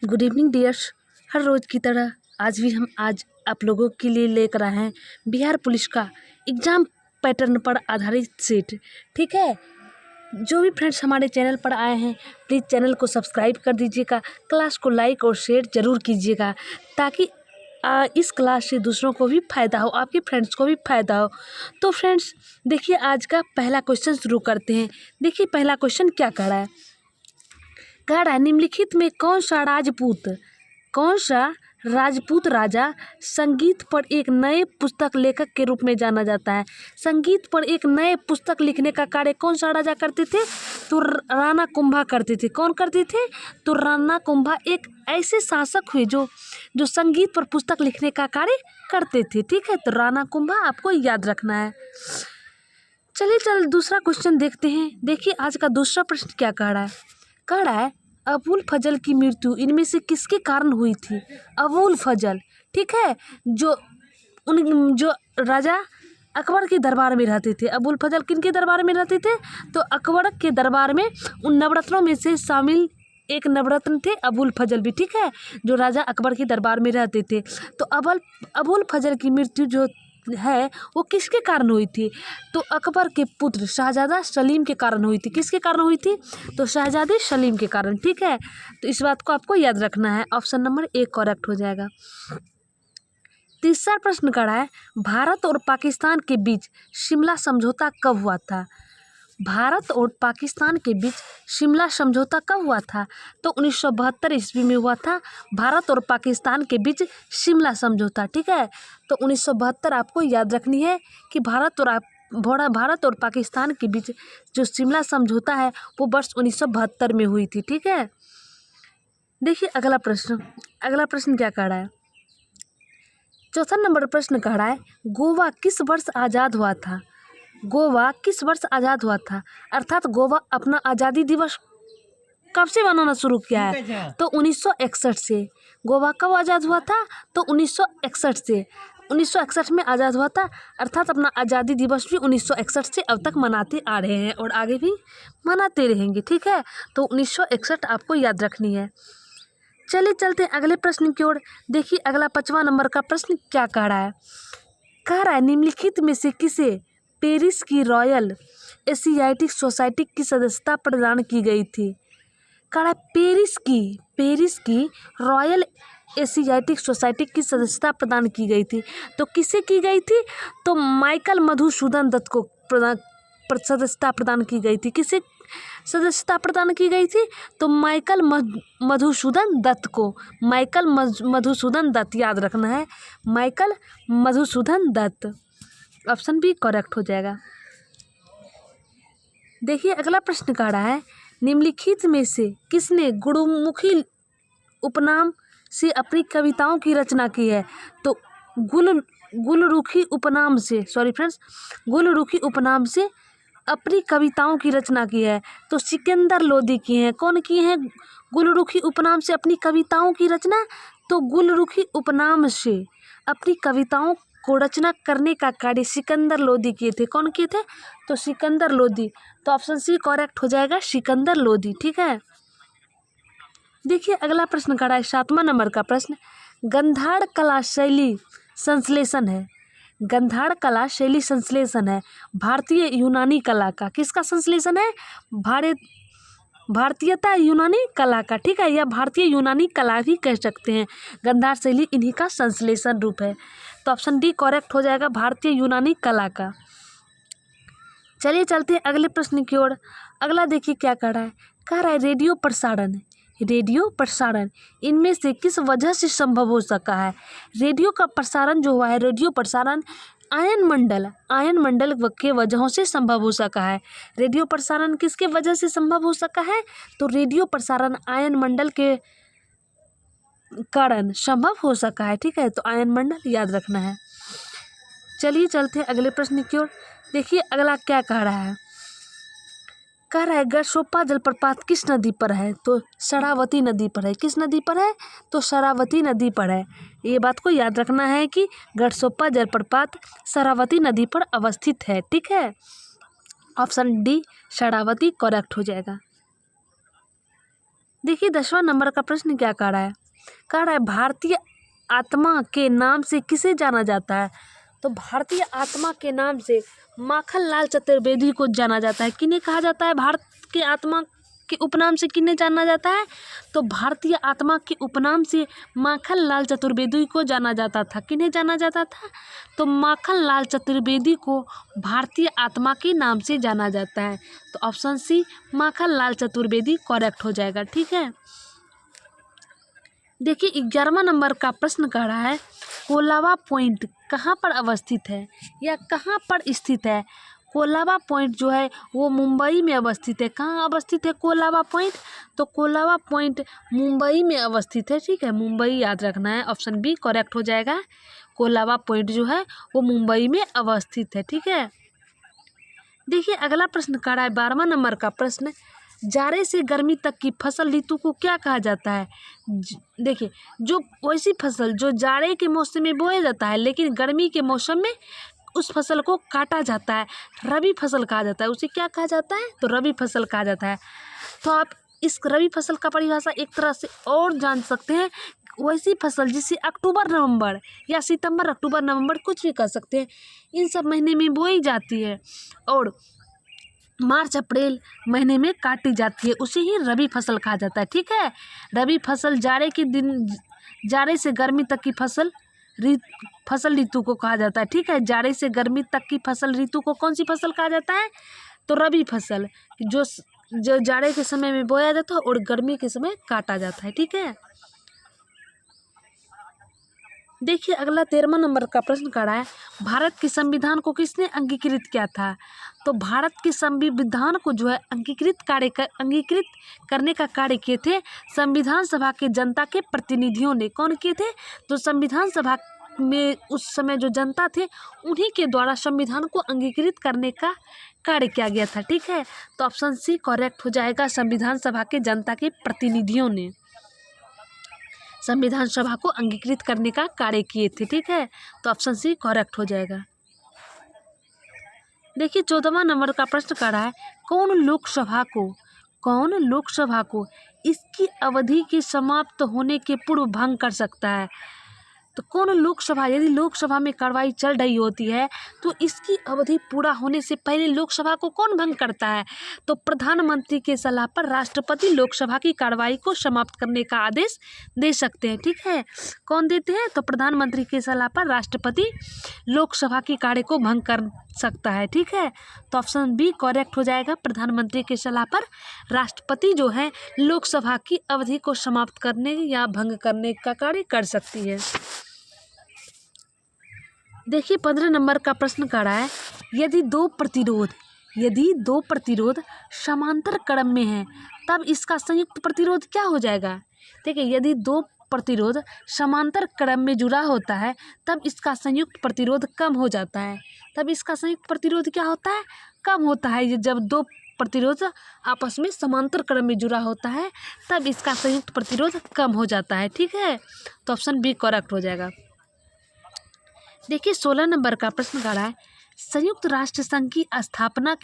Good evening dears. हर रोज़ की तरह आज आप लोगों के लिए लेकर आए हैं बिहार पुलिस का एग्ज़ाम पैटर्न पर आधारित सेट। ठीक है, जो भी फ्रेंड्स हमारे चैनल पर आए हैं प्लीज़ चैनल को सब्सक्राइब कर दीजिएगा, क्लास को लाइक और शेयर ज़रूर कीजिएगा ताकि इस क्लास से दूसरों को भी फ़ायदा हो, आपके फ्रेंड्स को भी फ़ायदा हो। तो फ्रेंड्स देखिए, आज का पहला क्वेश्चन शुरू करते हैं। देखिए पहला क्वेश्चन क्या कह रहा है, निम्नलिखित में कौन सा राजपूत राजा संगीत पर एक नए पुस्तक लेखक के रूप में जाना जाता है। संगीत पर एक नए पुस्तक लिखने का कार्य कौन सा राजा करते थे? तो राणा कुंभा करते थे। कौन करते थे? तो राणा कुंभा एक ऐसे शासक हुए जो संगीत पर पुस्तक लिखने का कार्य करते थे। ठीक है, तो राणा कुंभा आपको याद रखना है। चलिए दूसरा क्वेश्चन देखते हैं। देखिए आज का दूसरा प्रश्न क्या कह रहा है, अबुल फजल की मृत्यु इनमें से किसके कारण हुई थी? अबुल फजल, ठीक है, जो राजा अकबर के दरबार में रहते थे। अबुल फजल किनके दरबार में रहते थे? तो अकबर के दरबार में उन नवरत्नों में से शामिल एक नवरत्न थे अबुल फजल भी। ठीक है, जो राजा अकबर के दरबार में रहते थे। तो अबुल फजल की मृत्यु जो है वो किसके कारण हुई थी? तो अकबर के पुत्र शहजादा सलीम के कारण हुई थी। किसके कारण हुई थी? तो शहजादे सलीम के कारण। ठीक है, तो इस बात को आपको याद रखना है। ऑप्शन नंबर 1 करेक्ट हो जाएगा। तीसरा प्रश्न कह रहा है, भारत और पाकिस्तान के बीच शिमला समझौता कब हुआ था? भारत और पाकिस्तान के बीच शिमला समझौता कब हुआ था? तो 1972 ईस्वी में हुआ था भारत और पाकिस्तान के बीच शिमला समझौता। ठीक है, तो 1972 आपको याद रखनी है कि भारत और पाकिस्तान के बीच जो शिमला समझौता है वो वर्ष 1972 में हुई थी। ठीक है, देखिए अगला प्रश्न क्या कह रहा है। चौथा नंबर प्रश्न कह रहा है, गोवा किस वर्ष आज़ाद हुआ था? गोवा किस वर्ष आज़ाद हुआ था? अर्थात गोवा अपना आज़ादी दिवस कब से मनाना शुरू किया है? तो 1961 से। गोवा कब आज़ाद हुआ था? तो 1961 से। 1961 में आज़ाद हुआ था, अर्थात अपना आज़ादी दिवस भी 1961 से अब तक मनाते आ रहे हैं और आगे भी मनाते रहेंगे। ठीक है, तो 1961 आपको याद रखनी है। चलिए चलते हैं अगले प्रश्न की ओर। देखिए अगला 5वां नंबर का प्रश्न क्या कह रहा है, निम्नलिखित में से किसे पेरिस की रॉयल एशियाटिक सोसाइटी की सदस्यता प्रदान की गई थी? कह रहा है पेरिस की रॉयल एशियाटिक सोसाइटी की सदस्यता प्रदान की गई थी। तो किसे की गई थी? तो माइकल मधुसूदन दत्त को सदस्यता प्रदान की गई थी। किसे सदस्यता प्रदान की गई थी? तो माइकल मधुसूदन दत्त को। माइकल मधुसूदन दत्त याद रखना है, Michael Madhusudan Dutt. Option B correct हो जाएगा। देखिए अगला प्रश्न कह रहा है, निम्नलिखित में से किसने गुरुमुखी उपनाम से अपनी कविताओं की रचना की है? तो गुलरुखी उपनाम से अपनी कविताओं की रचना की है। तो सिकंदर लोदी की हैं। कौन की हैं गुलरुखी उपनाम से अपनी कविताओं की रचना? तो गुलरुखी उपनाम से अपनी कविताओं को रचना करने का कार्य सिकंदर लोदी किए थे। कौन किए थे? तो सिकंदर लोदी। तो ऑप्शन सी करेक्ट हो जाएगा, सिकंदर लोदी। ठीक है, देखिए अगला प्रश्न कह रहा है 7वां नंबर का प्रश्न, गंधाड़ कला शैली संश्लेषण है। गंधाड़ कला शैली संश्लेषण है भारतीय यूनानी कला का। किसका संश्लेषण है? भारतीयता यूनानी कला का। ठीक है, या भारतीय यूनानी कला भी कह सकते हैं। गंधार शैली इन्हीं का संश्लेषण रूप है। तो ऑप्शन डी करेक्ट हो जाएगा, भारतीय यूनानी कला का। चलिए चलते हैं अगले प्रश्न की ओर। अगला देखिए क्या कह रहा है रेडियो प्रसारण इनमें से किस वजह से संभव हो सका है? रेडियो का प्रसारण जो हुआ है, रेडियो प्रसारण आयन मंडल के वजहों से संभव हो सका है। रेडियो प्रसारण किसके वजह से संभव हो सका है? तो रेडियो प्रसारण आयन मंडल के कारण संभव हो सका है। ठीक है, तो आयन मंडल याद रखना है। चलिए चलते हैं अगले प्रश्न की ओर। देखिए अगला क्या कह रहा है, गढ़सोप्पा जलप्रपात किस नदी पर है? तो शरावती नदी पर है। किस नदी पर है? तो शरावती नदी पर है। ये बात को याद रखना है कि गढ़सोप्पा जलप्रपात शरावती नदी पर अवस्थित है। ठीक है, ऑप्शन डी शरावती करेक्ट हो जाएगा। देखिए 10वां नंबर का प्रश्न क्या कह रहा है भारतीय आत्मा के नाम से किसे जाना जाता है। तो भारतीय आत्मा के नाम से माखनलाल चतुर्वेदी को जाना जाता है। किन्हें कहा जाता है भारत के आत्मा के उपनाम से, किन्हें जाना जाता है। तो भारतीय आत्मा के उपनाम से माखनलाल चतुर्वेदी को जाना जाता था। किन्हें जाना जाता था। तो माखनलाल चतुर्वेदी को भारतीय आत्मा के नाम से जाना जाता है। तो option C Makhanlal Chaturvedi correct हो जाएगा। ठीक है। देखिए 11वां नंबर का प्रश्न कह रहा है कोलाबा पॉइंट कहाँ पर अवस्थित है या कहाँ पर स्थित है। कोलाबा पॉइंट जो है वो मुंबई में अवस्थित है। कहाँ अवस्थित है कोलाबा पॉइंट। तो कोलाबा पॉइंट मुंबई में अवस्थित है। ठीक है, मुंबई याद रखना है। ऑप्शन बी करेक्ट हो जाएगा। कोलाबा पॉइंट जो है वो मुंबई में अवस्थित है। ठीक है। देखिए अगला प्रश्न कह रहा है 12वां नंबर का प्रश्न, जाड़े से गर्मी तक की फसल ऋतु को क्या कहा जाता है। देखिए जो वैसी फसल जो जाड़े के मौसम में बोया जाता है लेकिन गर्मी के मौसम में उस फसल को काटा जाता है, रबी फसल कहा जाता है। उसे क्या कहा जाता है। तो रबी फसल कहा जाता है। तो आप इस रबी फसल का परिभाषा एक तरह से और जान सकते हैं, वैसी फसल जिसे अक्टूबर नवंबर या सितंबर अक्टूबर नवंबर कुछ भी कह सकते हैं, इन सब महीने में बोई जाती है और मार्च अप्रैल महीने में काटी जाती है, उसे ही रबी फसल कहा जाता है। ठीक है। रबी फसल जाड़े के दिन, जाड़े से गर्मी तक की फसल ऋतु को कहा जाता है। ठीक है। जाड़े से गर्मी तक की फसल ऋतु को कौन सी फसल कहा जाता है। तो रबी फसल, जो जाड़े के समय में बोया जाता है और गर्मी के समय काटा जाता है। ठीक है। देखिए अगला 13वां नंबर का प्रश्न कर रहा है भारत के संविधान को किसने अंगीकृत किया था। तो भारत के संविधान को जो है अंगीकृत करने का कार्य किए थे संविधान सभा के जनता के प्रतिनिधियों ने। कौन किए थे। तो संविधान सभा में उस समय जो जनता थे उन्हीं के द्वारा संविधान को अंगीकृत करने का कार्य किया गया था। ठीक है। तो ऑप्शन सी करेक्ट हो जाएगा। संविधान सभा के जनता के प्रतिनिधियों ने संविधान सभा को अंगीकृत करने का कार्य किए थे। ठीक है। तो ऑप्शन सी करेक्ट हो जाएगा। देखिए 14वां नंबर का प्रश्न कर रहा है कौन लोकसभा को इसकी अवधि के समाप्त होने के पूर्व भंग कर सकता है। तो कौन लोकसभा, यदि लोकसभा में कार्रवाई चल रही होती है तो इसकी अवधि पूरा होने से पहले लोकसभा को कौन भंग करता है। तो प्रधानमंत्री के सलाह पर राष्ट्रपति लोकसभा की कार्रवाई को समाप्त करने का आदेश दे सकते हैं। ठीक है। कौन देते हैं। तो प्रधानमंत्री के सलाह पर राष्ट्रपति लोकसभा की कार्य को भंग कर सकता है। ठीक है। तो ऑप्शन बी करेक्ट हो जाएगा। प्रधानमंत्री के सलाह पर राष्ट्रपति जो है लोकसभा की अवधि को समाप्त करने या भंग करने का कार्य कर सकती है। देखिए 15 नंबर का प्रश्न कर रहा है यदि दो प्रतिरोध समांतर क्रम में है तब इसका संयुक्त प्रतिरोध क्या हो जाएगा। देखिए यदि दो प्रतिरोध समांतर क्रम में जुड़ा होता है तब इसका संयुक्त प्रतिरोध कम हो जाता है। तब इसका संयुक्त प्रतिरोध क्या होता है। कम होता है। ये जब दो प्रतिरोध आपस में समांतर क्रम में जुड़ा होता है तब इसका संयुक्त प्रतिरोध कम हो जाता है। ठीक है। तो ऑप्शन बी करेक्ट हो जाएगा। देखिए 16 नंबर का प्रश्न कर रहा है संयुक्त राष्ट्र संघ की स्थापना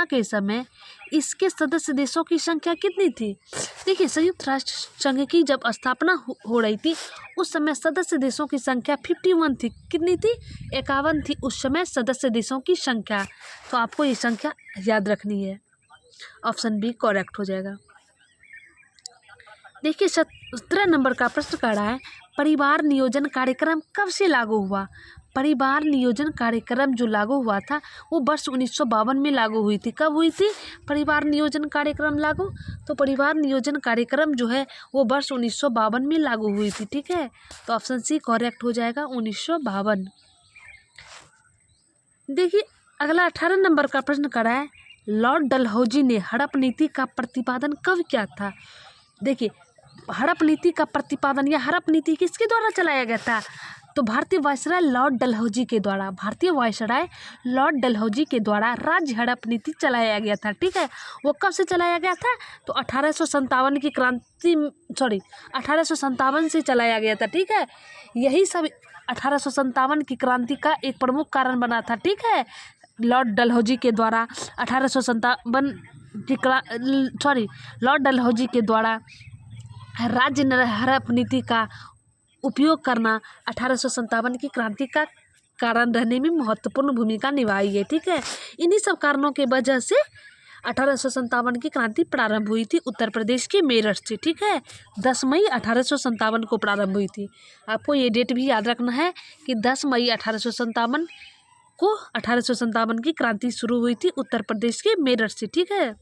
के समय इसके सदस्य देशों की संख्या कितनी थी। देखिए संयुक्त राष्ट्र संघ की जब स्थापना हो रही थी उस समय सदस्य देशों की संख्या 51 थी। कितनी थी। 51 थी उस समय सदस्य देशों की संख्या। तो आपको ये संख्या याद रखनी है। ऑप्शन बी करेक्ट हो जाएगा। देखिए 17 नंबर का प्रश्न कर रहा है परिवार नियोजन कार्यक्रम कब से लागू हुआ। परिवार नियोजन कार्यक्रम जो लागू हुआ था वो वर्ष 1952 में लागू हुई थी। कब हुई थी परिवार नियोजन कार्यक्रम लागू। तो परिवार नियोजन कार्यक्रम जो है वो वर्ष 1952 में लागू हुई थी। ठीक है। तो ऑप्शन सी करेक्ट हो जाएगा 1952। देखिए अगला 18 नंबर का प्रश्न कर रहा है लॉर्ड डलहौजी ने हड़प नीति का प्रतिपादन कब किया था। देखिए हड़प नीति का प्रतिपादन या हड़प नीति किसके द्वारा चलाया गया था। तो भारतीय वायसराय लॉर्ड डलहौजी के द्वारा राज्य हड़प नीति चलाया गया था। ठीक है। वो कब से चलाया गया था। तो 1857 से चलाया गया था। ठीक है। यही सब 1857 की क्रांति का एक प्रमुख कारण बना था। ठीक है। लॉर्ड डलहौजी के द्वारा 1857 लॉर्ड डलहौजी के द्वारा राज्य हड़प नीति का उपयोग करना 1857 की क्रांति का कारण रहने में महत्वपूर्ण भूमिका निभाई है। ठीक है, इन्हीं सब कारणों के वजह से 1857 की क्रांति प्रारंभ हुई थी उत्तर प्रदेश के मेरठ से। ठीक है, 10 मई 1857 को प्रारंभ हुई थी। आपको ये डेट भी याद रखना है कि 10 मई 1857 को 1857 की क्रांति शुरू हुई थी उत्तर प्रदेश के मेरठ से। ठीक है,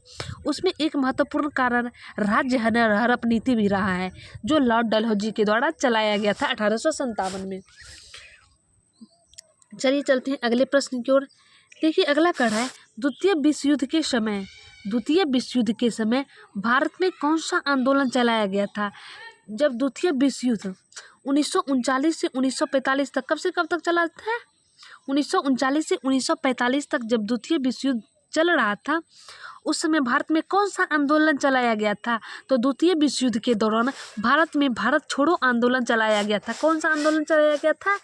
उसमें एक महत्वपूर्ण कारण राज्य हड़प नीति भी रहा है, जो लॉर्ड डलहौजी के द्वारा चलाया गया था 1857 में। चलिए चलते हैं अगले प्रश्न की ओर। देखिए अगला कड़ा है, द्वितीय विश्व युद्ध के समय भारत में कौन सा आंदोलन चलाया गया था? जब द्वितीय विश्व युद्ध 1939 से 1945 तक, कब से कब तक चला था? 1939 से 1945 तक जब द्वितीय विश्व युद्ध चल रहा था, उस समय भारत में कौन सा आंदोलन चलाया गया था? तो द्वितीय विश्व युद्ध के दौरान भारत में भारत छोड़ो आंदोलन चलाया गया था। कौन सा आंदोलन चलाया गया था?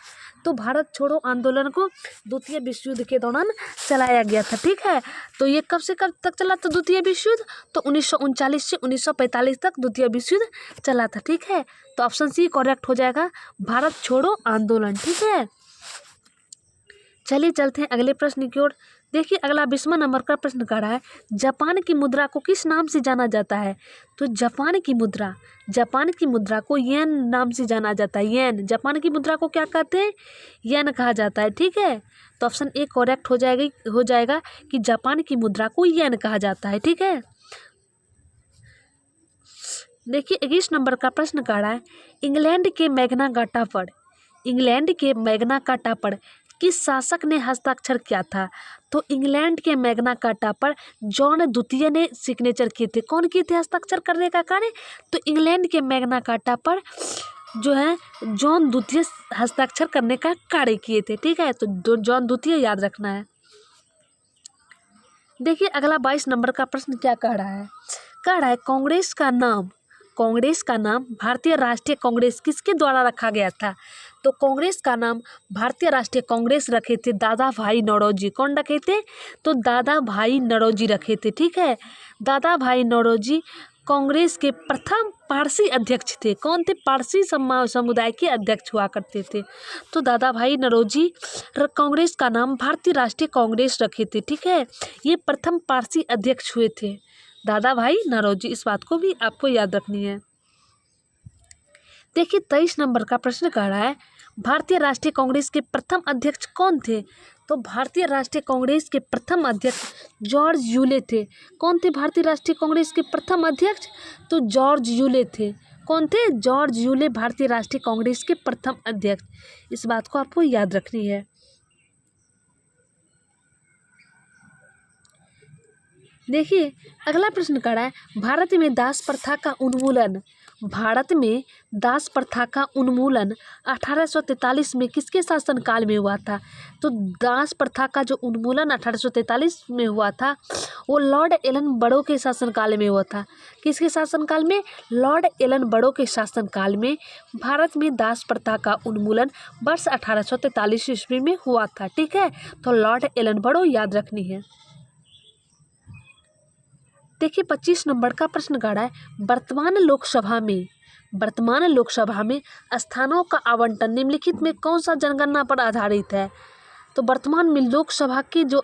तो भारत छोड़ो आंदोलन को द्वितीय विश्व युद्ध के दौरान चलाया गया था। ठीक है, तो ये कब से कब तक चला था द्वितीय विश्व युद्ध? तो 1939 से 1945 तक द्वितीय विश्व युद्ध चला था। ठीक है, तो ऑप्शन सी करेक्ट हो जाएगा, भारत छोड़ो आंदोलन। ठीक है, चलिए चलते हैं अगले प्रश्न की ओर। देखिए अगला 20वां नंबर का प्रश्न कह रहा है, जापान की मुद्रा को किस नाम से जाना जाता है? तो जापान की मुद्रा को येन नाम से जाना जाता है। येन, जापान की मुद्रा को क्या कहते हैं? येन कहा जाता है। ठीक है, तो ऑप्शन ए करेक्ट हो जाएगा कि जापान की मुद्रा को येन कहा जाता है। ठीक है, देखिए 21 नंबर का प्रश्न कह रहा है, इंग्लैंड के मैग्ना कार्टा पर किस शासक ने हस्ताक्षर किया था? तो इंग्लैंड के मैग्ना कार्टा पर जॉन द्वितीय ने सिग्नेचर किए थे। कौन किए थे हस्ताक्षर करने का कार्य? तो इंग्लैंड के मैग्ना कार्टा पर जो है जॉन द्वितीय हस्ताक्षर करने का कार्य किए थे। ठीक है, तो जॉन द्वितीय याद रखना है। देखिए अगला 22 नंबर का प्रश्न क्या कह रहा है? कांग्रेस का नाम भारतीय राष्ट्रीय कांग्रेस किसके द्वारा रखा गया था? तो कांग्रेस का नाम भारतीय राष्ट्रीय कांग्रेस रखे थे दादा भाई नौरोजी। कौन रखे थे? तो दादा भाई नौरोजी रखे थे। ठीक है, दादा भाई नौरोजी कांग्रेस के प्रथम पारसी अध्यक्ष थे। कौन थे? पारसी समुदाय के अध्यक्ष हुआ करते थे। तो दादा भाई नौरोजी कांग्रेस का नाम भारतीय राष्ट्रीय कांग्रेस रखे थे। ठीक है, ये प्रथम पारसी अध्यक्ष हुए थे दादा भाई नौरोजी। इस बात को भी आपको याद रखनी है। देखिए 23 नंबर का प्रश्न कह रहा है, भारतीय राष्ट्रीय कांग्रेस के प्रथम अध्यक्ष कौन थे? तो भारतीय राष्ट्रीय कांग्रेस के प्रथम अध्यक्ष जॉर्ज यूले थे। कौन थे भारतीय राष्ट्रीय कांग्रेस के प्रथम अध्यक्ष? तो जॉर्ज यूले थे। कौन थे? जॉर्ज यूले भारतीय राष्ट्रीय कांग्रेस के प्रथम अध्यक्ष। इस बात को आपको याद रखनी है। देखिए अगला प्रश्न कह रहा है, भारत में दास प्रथा का उन्मूलन 1843 में किसके शासनकाल में हुआ था? तो दास प्रथा का जो उन्मूलन 1843 में हुआ था वो लॉर्ड एलन बड़ो के शासनकाल में हुआ था। किसके शासनकाल में? लॉर्ड एलन बड़ो के शासनकाल में भारत में दास प्रथा का उन्मूलन वर्ष 1843 ईस्वी में हुआ था। ठीक है, तो लॉर्ड एलन बड़ो याद रखनी है। देखिए 25 नंबर का प्रश्न कह रहा है, वर्तमान लोकसभा में स्थानों का आवंटन निम्नलिखित में कौन सा जनगणना पर आधारित है? तो वर्तमान में लोकसभा की जो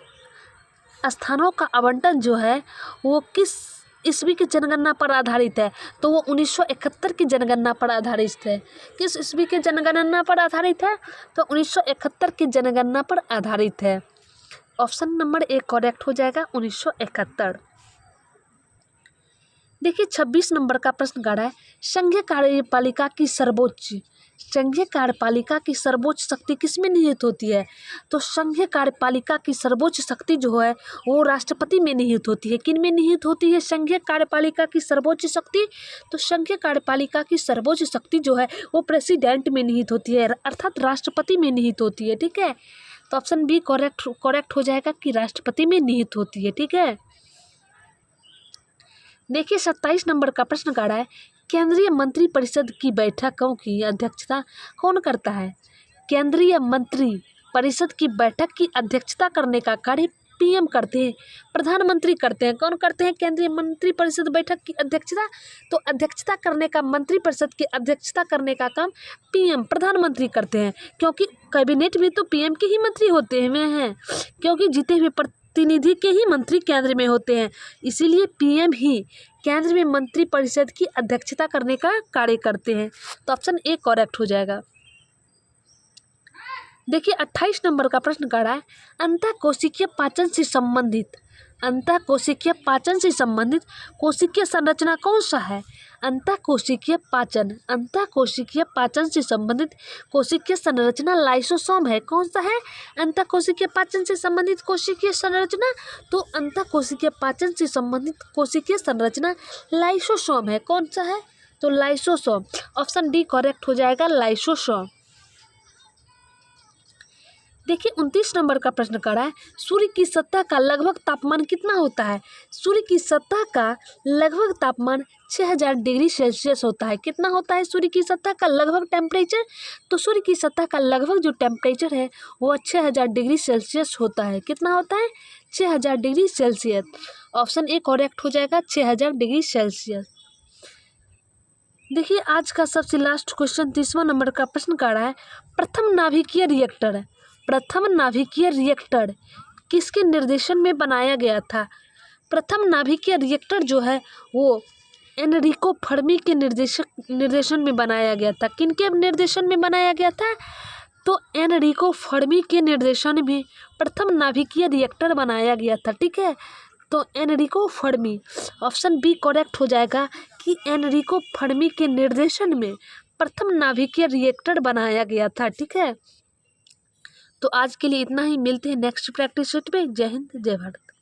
स्थानों का आवंटन जो है वो किस ईस्वी की जनगणना पर आधारित है? तो वो 1971 की जनगणना पर आधारित है। किस ईस्वी की जनगणना पर आधारित है? तो 1971 की जनगणना पर आधारित है। ऑप्शन नंबर ए करेक्ट हो जाएगा, 1971। देखिए 26 नंबर का प्रश्न कह रहा है, संघीय कार्यपालिका की सर्वोच्च शक्ति किसमें निहित होती है? तो संघीय कार्यपालिका की सर्वोच्च शक्ति जो है वो राष्ट्रपति में निहित होती है। किन में निहित होती है संघीय कार्यपालिका की सर्वोच्च शक्ति? तो संघीय कार्यपालिका की सर्वोच्च शक्ति जो है वो प्रेसिडेंट में निहित होती है, अर्थात राष्ट्रपति में निहित होती है। ठीक है, तो ऑप्शन बी करेक्ट हो जाएगा कि राष्ट्रपति में निहित होती है। ठीक है, देखिए 27 नंबर का प्रश्न कह रहा है, केंद्रीय मंत्री परिषद की बैठकों की अध्यक्षता कौन करता है? केंद्रीय मंत्री परिषद की बैठक की अध्यक्षता करने का कार्य पीएम करते हैं, प्रधानमंत्री करते हैं। कौन करते हैं? केंद्रीय मंत्रिपरिषद बैठक की अध्यक्षता। तो अध्यक्षता करने का, मंत्रिपरिषद की अध्यक्षता करने का काम पीएम, प्रधानमंत्री करते हैं। क्योंकि कैबिनेट में तो पीएम के ही मंत्री होते हैं, क्योंकि जीते हुए प्रतिनिधि के ही मंत्री केंद्र में होते हैं, इसीलिए पीएम ही केंद्र में मंत्रिपरिषद की अध्यक्षता करने का कार्य करते हैं। तो ऑप्शन ए करेक्ट हो जाएगा। देखिए 28 नंबर का प्रश्न कह रहा है, अंतःकोशिकीय पाचन से संबंधित, अंतःकोशिकीय पाचन से संबंधित कोशिकीय संरचना कौन सा है? अंतःकोशिकीय पाचन, अंतःकोशिकीय पाचन से संबंधित कोशिकीय संरचना लाइसोसोम है। कौन सा है अंतःकोशिकीय पाचन से संबंधित कोशिकीय संरचना? तो अंतःकोशिकीय पाचन से संबंधित कोशिकीय संरचना लाइसोसोम है। कौन सा है? तो लाइसोसोम। ऑप्शन डी करेक्ट हो जाएगा, लाइसोसोम। देखिए 29 नंबर का प्रश्न कर रहा है, सूर्य की सतह का लगभग तापमान कितना होता है? सूर्य की सतह का लगभग तापमान 6000 डिग्री सेल्सियस होता है। कितना होता है सूर्य की सतह का लगभग टेम्परेचर? तो सूर्य की सतह का लगभग जो टेम्परेचर है वो 6000 डिग्री सेल्सियस होता है। कितना होता है? 6000 degree Celsius. Option A correct हो जाएगा, 6000 डिग्री सेल्सियस। देखिए आज का सबसे लास्ट क्वेश्चन 30वां नंबर का प्रश्न कर रहा है, प्रथम नाभिकीय रिएक्टर, प्रथम नाभिकीय रिएक्टर किसके निर्देशन में बनाया गया था? प्रथम नाभिकीय रिएक्टर जो है वो एनरिको फर्मी के निर्देशन में बनाया गया था। किनके निर्देशन में बनाया गया था? तो एनरिको फर्मी के निर्देशन में प्रथम नाभिकीय रिएक्टर बनाया गया था। ठीक है, तो Enrico Fermi, option B correct हो जाएगा कि एनरिको फर्मी के निर्देशन में प्रथम नाभिकीय रिएक्टर बनाया गया था। ठीक है, तो आज के लिए इतना ही। मिलते हैं नेक्स्ट प्रैक्टिस सेट में। जय हिंद, जय भारत।